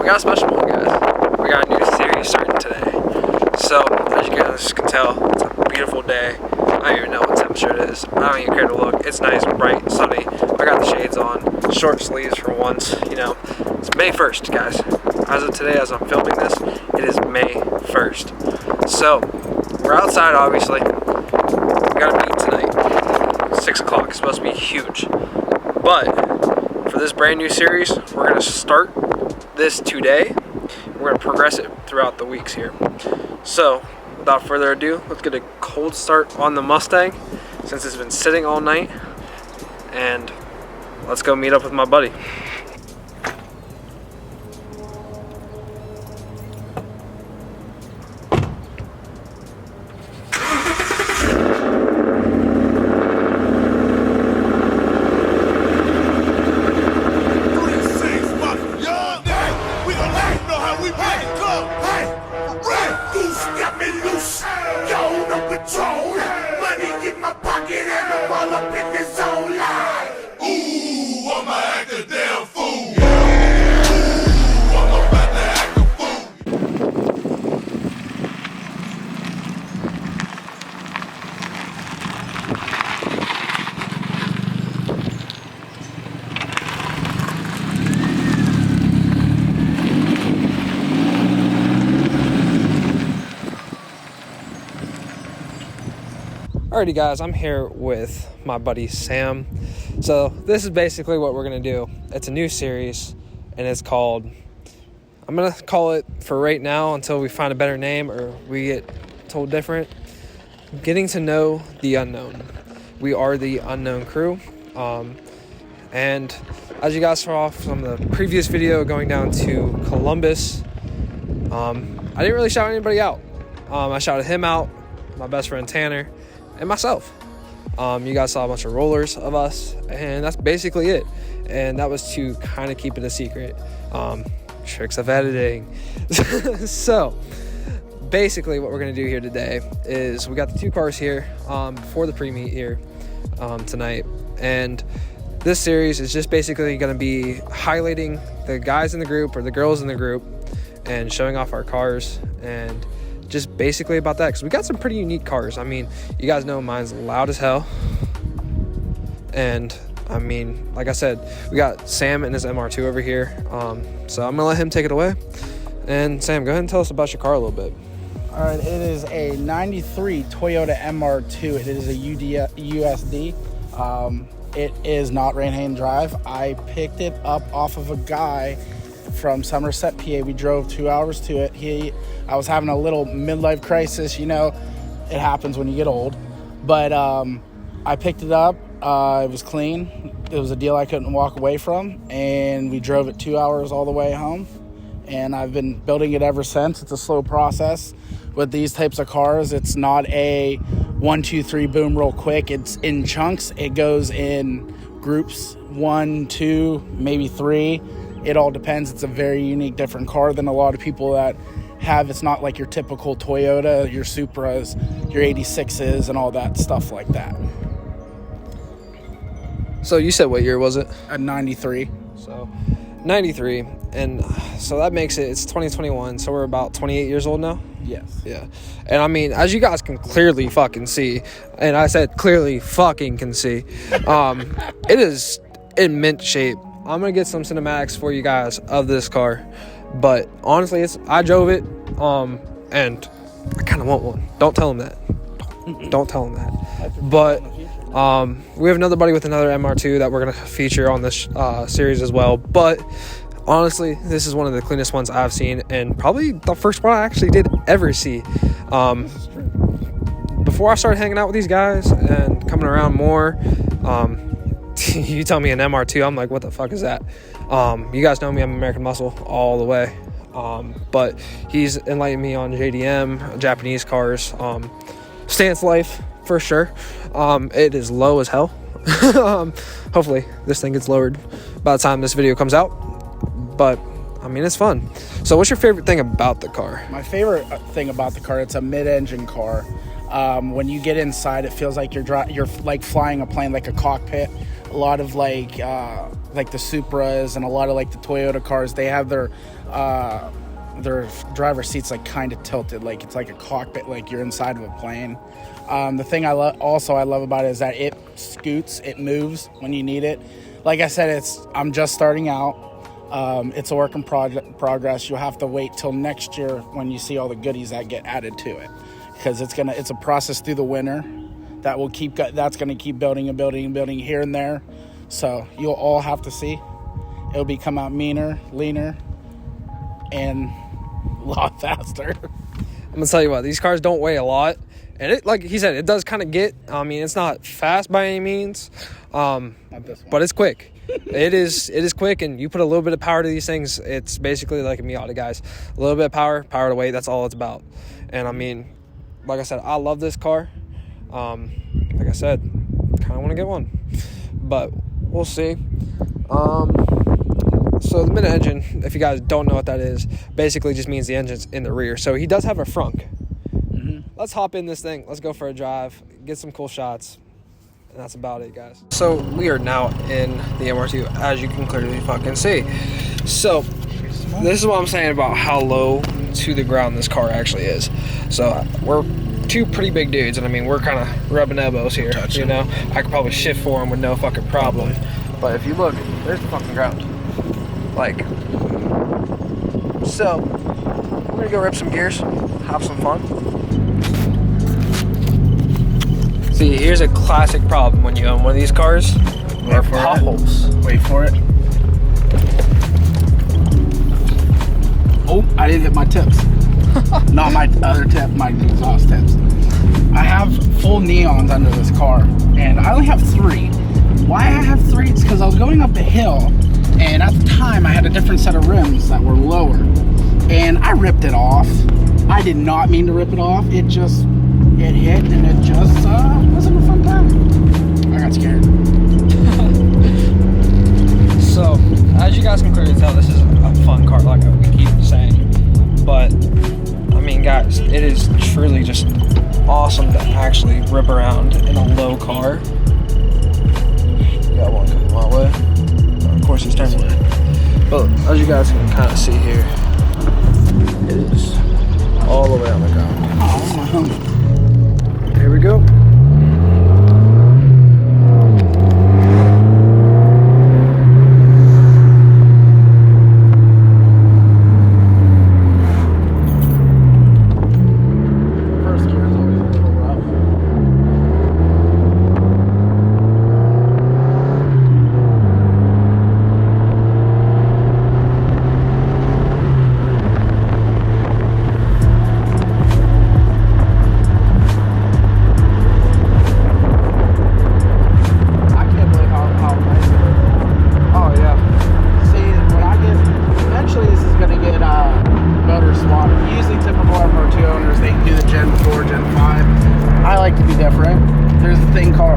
got a special one, guys. We got a new series starting today. So, as you guys can tell, it's a beautiful day. I don't even know what temperature it is. I don't even care to look. It's nice, bright, sunny. I got the shades on, short sleeves for once. You know, it's May 1st, guys. As of today, as I'm filming this, it is May 1st. So, we're outside, obviously. We got a meet tonight. 6 o'clock. It's supposed to be huge. But, for this brand new series, we're going to start this today. We're going to progress it throughout the weeks here. So, without further ado, let's get a cold start on the Mustang since it's been sitting all night. And let's go meet up with my buddy. Alrighty guys, I'm here with my buddy Sam. So this is basically what we're going to do. It's a new series and it's called, I'm going to call it for right now until we find a better name or we get told different, Getting to Know the Unknown. We are the Unknown Crew. And as you guys saw from the previous video going down to Columbus, I didn't really shout anybody out. I shouted him out, my best friend Tanner, and myself. You guys saw a bunch of rollers of us, and that's basically it. And that was to kind of keep it a secret. Tricks of editing. So, basically what we're going to do here today is we got the two cars here for the pre-meet here tonight. And this series is just basically going to be highlighting the guys in the group or the girls in the group and showing off our cars and just basically about that, because we got some pretty unique cars. I mean, you guys know mine's loud as hell. And I mean, like I said, we got Sam and his MR2 over here. So I'm gonna let him take it away. And Sam, go ahead and tell us about your car a little bit. All right, it is a 93 Toyota MR2. It is a USD. It is not rain-hand drive. I picked it up off of a guy from Somerset, PA. We drove 2 hours to it. I was having a little midlife crisis, you know, it happens when you get old. But I picked it up. It was clean. It was a deal I couldn't walk away from, and we drove it 2 hours all the way home. And I've been building it ever since. It's a slow process with these types of cars. It's not a 1, 2, 3 boom real quick. It's in chunks. It goes in groups 1, 2, maybe 3. It all depends. It's a very unique, different car than a lot of people that have. It's not like your typical Toyota, your Supras, your 86s, and all that stuff like that. So you said what year was it? A 93. So 93, and so that makes it's 2021, so we're about 28 years old now? Yes. Yeah. And I mean, as you guys can clearly fucking see, and I said clearly fucking can see, it is in mint shape. I'm going to get some cinematics for you guys of this car. But honestly, I drove it, and I kind of want one. Don't tell him that. Don't tell him that. But we have another buddy with another MR2 that we're going to feature on this series as well. But honestly, this is one of the cleanest ones I've seen, and probably the first one I actually did ever see. Before I started hanging out with these guys and coming around more, you tell me an MR2, I'm like, what the fuck is that? You guys know me, I'm American Muscle all the way. But he's enlightened me on JDM, Japanese cars, stance life for sure. It is low as hell. Hopefully this thing gets lowered by the time this video comes out. But I mean, it's fun. So what's your favorite thing about the car? My favorite thing about the car, it's a mid-engine car. When you get inside, it feels like you're like flying a plane, like a cockpit. A lot of like like the Supras and a lot of like the Toyota cars, they have their driver seats like kind of tilted, like it's like a cockpit, like you're inside of a plane. The thing I love about it is that it scoots, it moves when you need it. Like I said, I'm just starting out. It's a work in progress. You'll have to wait till next year when you see all the goodies that get added to it, because it's a process through the winter that's gonna keep building and building and building here and there. So you'll all have to see. It'll come out meaner, leaner, and a lot faster. I'm gonna tell you what, these cars don't weigh a lot, and it, like he said, it does kind of get. I mean, it's not fast by any means, Not this one. but it's quick. It is quick, and you put a little bit of power to these things. It's basically like a Miata, guys. A little bit of power to weight. That's all it's about. And I mean, like I said, I love this car. Like I said, kind of want to get one, but we'll see. So the mid-engine, if you guys don't know what that is, basically just means the engine's in the rear. So he does have a frunk. Mm-hmm. Let's hop in this thing. Let's go for a drive, get some cool shots. And that's about it, guys. So we are now in the MR2, as you can clearly fucking see. So this is what I'm saying about how low to the ground this car actually is. So we're two pretty big dudes, and I mean, we're kind of rubbing elbows here, you know? I could probably shift for him with no fucking problem. But if you look, there's the fucking ground. Like, so we're gonna go rip some gears, have some fun. See, here's a classic problem when you own one of these cars. There are potholes. Wait for it. Oh, I didn't hit my tips. Not my other tip, my exhaust tips. I have full neons under this car, and I only have 3. Why I have 3? It's because I was going up a hill, and at the time I had a different set of rims that were lower, and I ripped it off. I did not mean to rip it off. It hit, and it just wasn't a fun time. I got scared. So, as you guys can clearly tell, this is a fun car, like we keep saying. But, I mean, guys, it is truly just awesome to actually rip around in a low car. Got one coming my way. Of course, he's turning. But, as you guys can kind of see here, it is all the way on the ground. Oh, my homie. Here we go. First gear is always a little rough.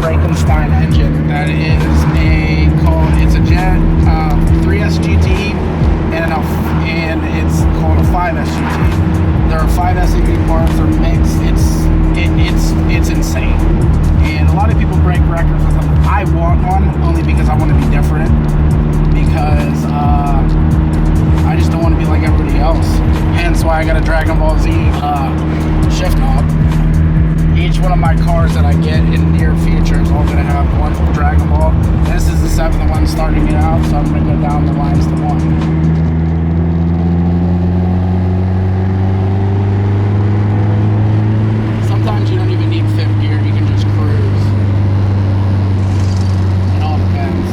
Frankenstein engine that is it's a Jet 3S GT and it's called a 5S GT. There are 5 SUV parts, they're mixed. It's insane, and a lot of people break records with them. I want one only because I want to be different, because I just don't want to be like everybody else. Hence why I got a Dragon Ball Z shift knob. Each one of my cars that I get in the near future is all going to have one Dragon Ball. This is the 7th one starting it out, so I'm going to go down the lines to 1. Sometimes you don't even need 5th gear, you can just cruise. It all depends.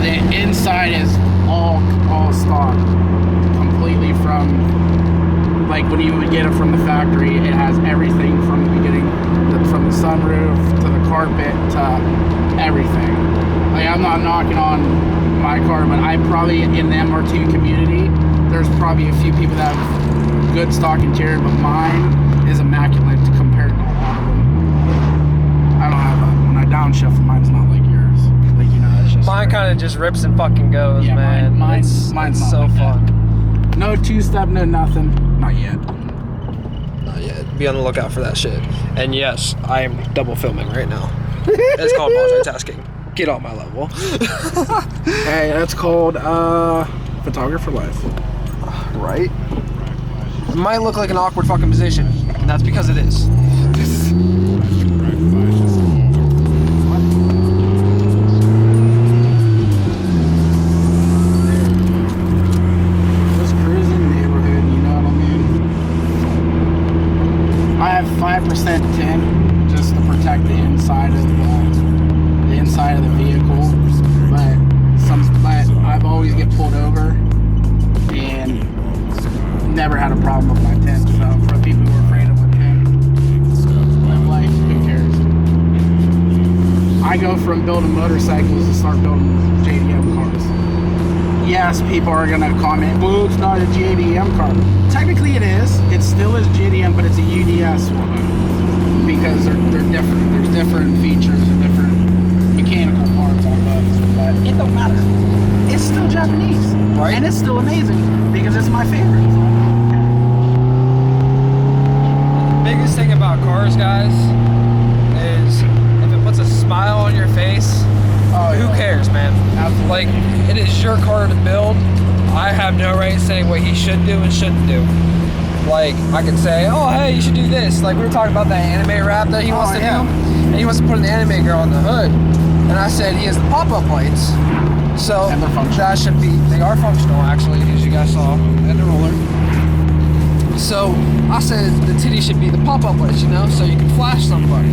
The inside is all stock, completely from... Like when you would get it from the factory, it has everything from the beginning, from the sunroof to the carpet to everything. Like, I'm not knocking on my car, but I probably, in the MR2 community, there's probably a few people that have good stock interior, but mine is immaculate compared to a lot of them. I don't have when I downshift, mine's not like yours. Like, you know, it's just... Mine kind of just rips and fucking goes, yeah, man. Mine's it's so like fun. That. No two-step, no nothing. Not yet. Not yet. Be on the lookout for that shit. And yes, I am double filming right now. It's called multitasking. Get on my level. Hey, that's called photographer life. Right? It might look like an awkward fucking position, and that's because it is. Just cruising the neighborhood, you know what I mean? I have 5% tint just to protect the inside of the vehicle, but I've always get pulled over and never had a problem with my tint. So for people who are afraid of a tint, live life, who cares? I go from building motorcycles to start building JDM cars. Yes, people are gonna comment, well, it's not a JDM car. Technically it is. It still is JDM, but it's a UDS one because they're different. There's different features and different mechanical parts on those, but it don't matter. It's still Japanese, Right. And it's still amazing because it's my favorite. Biggest thing about cars, guys, is if it puts a smile on your face, who cares, man? Absolutely. Like, it is your car to build. I have no right saying what he should do and shouldn't do. Like, I could say, oh, hey, you should do this. Like, we were talking about that anime rap that he wants to do. And he wants to put an anime girl on the hood. And I said, he has the pop-up lights. So, And they're functional. that should be, they are functional, actually, as you guys saw. And the roller. So, I said the titty should be the pop-up lights, you know? So you can flash somebody.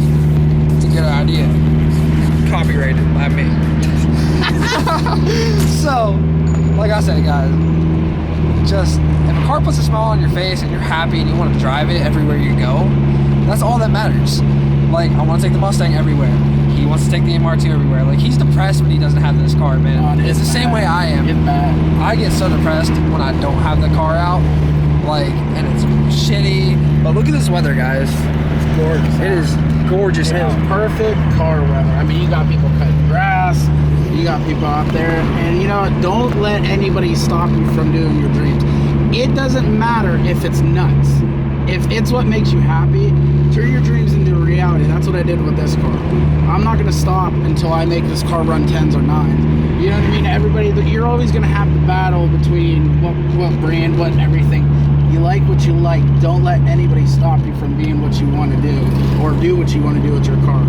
It's a good idea. Copyrighted by me. So, like I said, guys, just if a car puts a smile on your face and you're happy and you want to drive it everywhere you go, that's all that matters. Like, I want to take the Mustang everywhere. He wants to take the MR2 everywhere. Like, he's depressed when he doesn't have this car, man. It's the same way I am. It's bad. I get so depressed when I don't have the car out, like, and it's shitty. But look at this weather, guys. It's gorgeous. It is gorgeous It out. is perfect car weather. I mean, you got people cutting grass, you got people out there, and you know, don't let anybody stop you from doing your dreams. It doesn't matter if it's nuts. If it's what makes you happy, turn your dreams into reality. That's what I did with this car. I'm not gonna stop until I make this car run 10s or 9s. You know what I mean? Everybody, you're always gonna have the battle between what brand, what everything. You like what you like. Don't let anybody stop you from being what you want to do or do what you want to do with your car.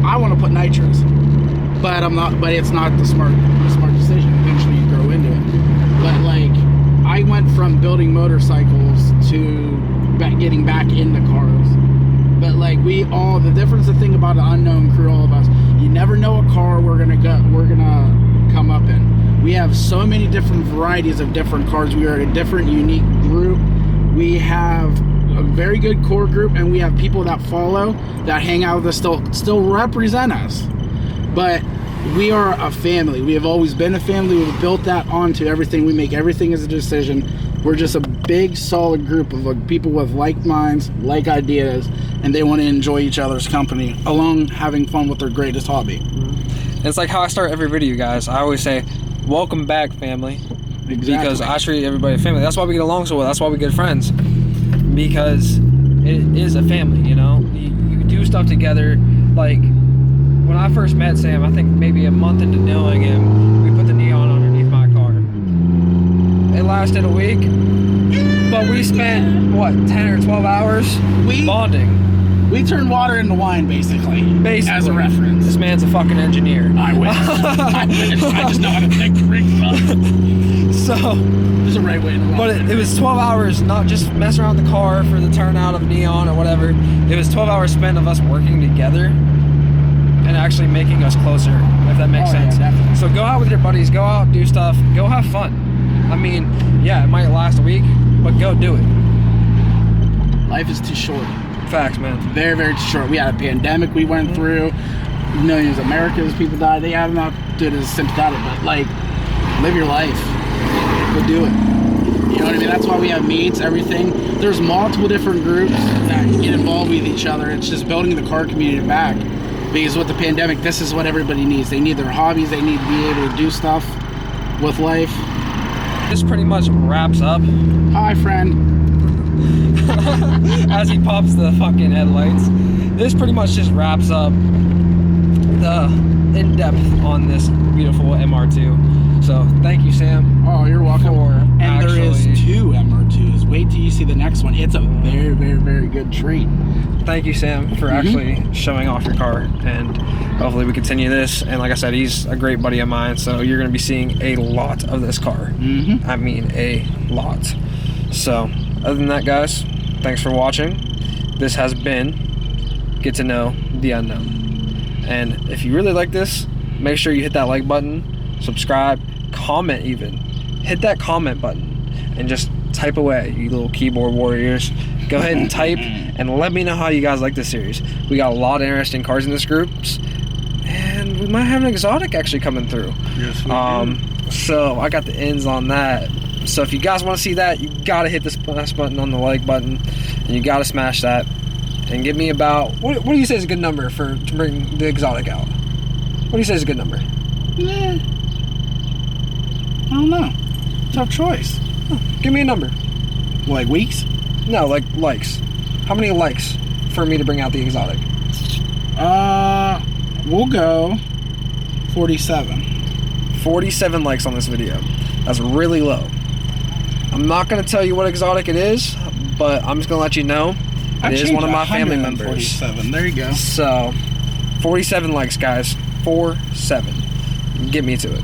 I want to put nitrous, but I'm not. But it's not the smart decision. Eventually, you grow into it. But like, I went from building motorcycles to getting back into cars. But like, the difference, the thing about an unknown crew, all of us, you never know what car we're gonna come up in. We have so many different varieties of different cars. We are a different, unique group. We have a very good core group, and we have people that follow, that hang out with us, still represent us. But we are a family. We have always been a family. We've built that onto everything. We make everything as a decision. We're just a big, solid group of people with like minds, like ideas, and they want to enjoy each other's company, along having fun with their greatest hobby. It's like how I start every video, guys. I always say, welcome back, family. Exactly. Because I treat everybody family. That's why we get along so well. That's why we get friends. Because it is a family, you know? You do stuff together. Like, when I first met Sam, I think maybe a month into knowing him, we put the neon underneath my car. It lasted a week, but we spent, what, 10 or 12 hours bonding. We turn water into wine, basically. As a This reference. man's a fucking engineer. I wish. I just know how to pick drinks up. So, There's a right way to run. but it was 12 hours, not just messing around the car for the turnout of neon or whatever. It was 12 hours spent of us working together and actually making us closer, if that makes sense. Yeah, definitely. So go out with your buddies, go out, do stuff, go have fun. I mean, yeah, it might last a week, but go do it. Life is too short. Facts, man. Very, very too short. We had a pandemic we went through. Millions of Americans, people died. They have not did as sympathetic, but like, live your life. Go do it. You know what I mean? That's why we have meets, everything. There's multiple different groups that get involved with each other. It's just building the car community back. Because with the pandemic, this is what everybody needs. They need their hobbies. They need to be able to do stuff with life. This pretty much wraps up Hi, friend. as he pops the fucking headlights. This pretty much just wraps up in depth on this beautiful MR2. So thank you, Sam. Oh, you're welcome. And there is actually- 2 MR2s. Wait till you see the next one. It's a very, very, very good treat. Thank you, Sam, for actually showing off your car, and hopefully we continue this. And like I said, he's a great buddy of mine, so you're going to be seeing a lot of this car. I mean, a lot. So other than that, guys, thanks for watching. This has been Get to Know the Unknown. And if you really like this, make sure you hit that like button, subscribe, comment even. Hit that comment button and just type away, you little keyboard warriors. Go ahead and type and let me know how you guys like this series. We got a lot of interesting cars in this groups, and we might have an exotic actually coming through. Yes, we do. So I got the ends on that. So if you guys want to see that, you gotta hit the smash button on the like button, and you gotta smash that. And give me about, what do you say is a good number to bring the exotic out? What do you say is a good number? Yeah. I don't know. Tough choice. Give me a number. Like weeks? No, like likes. How many likes for me to bring out the exotic? We'll go 47. 47 likes on this video. That's really low. I'm not going to tell you what exotic it is, but I'm just going to let you know it is one of my family members. 47. There you go. So, 47 likes, guys. 47. Get me to it.